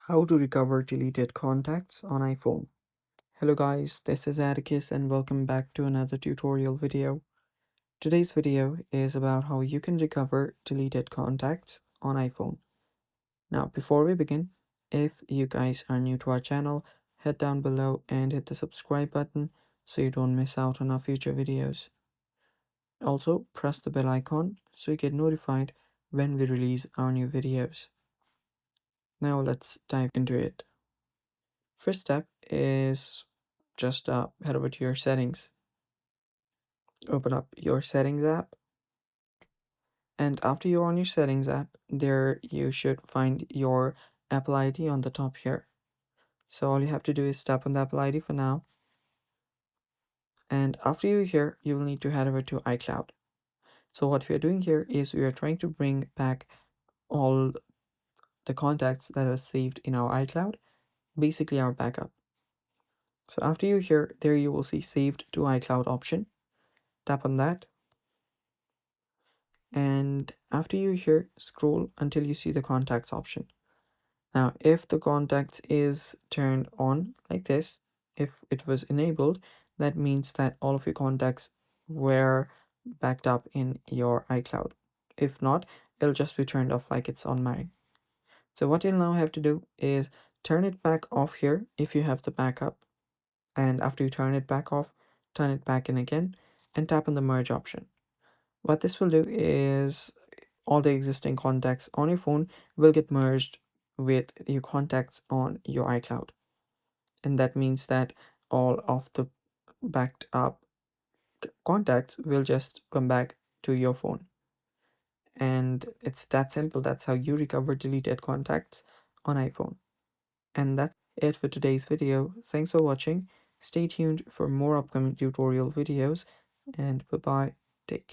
How to recover deleted contacts on iPhone. Hello guys, this is Atticus and welcome back to another tutorial video. Today's video is about how you can recover deleted contacts on iPhone. Now before we begin, if you guys are new to our channel, head down below and hit the subscribe button so you don't miss out on our future videos. Also press the bell icon so you get notified when we release our new videos. Now let's dive into it. First step is just head over to your settings, open up your settings app, and after you're on your settings app, there you should find your Apple ID on the top here. So all you have to do is tap on the Apple ID for now, and after you're here, you will need to head over to iCloud. So what we are doing here is we are trying to bring back all the contacts that are saved in our iCloud, basically our backup. So after you're here, there you will see saved to iCloud option. Tap on that. And after you here, scroll until you see the contacts option. Now if the contacts is turned on like this, if it was enabled, that means that all of your contacts were backed up in your iCloud. If not, it'll just be turned off like it's on mine. So what you'll now have to do is turn it back off here if you have the backup, and after you turn it back off, turn it back in again and tap on the merge option. What this will do is all the existing contacts on your phone will get merged with your contacts on your iCloud. And that means that all of the backed up contacts will just come back to your phone. And it's that simple. That's how you recover deleted contacts on iPhone. And that's it for today's video. Thanks for watching. Stay tuned for more upcoming tutorial videos. And bye bye. Take care.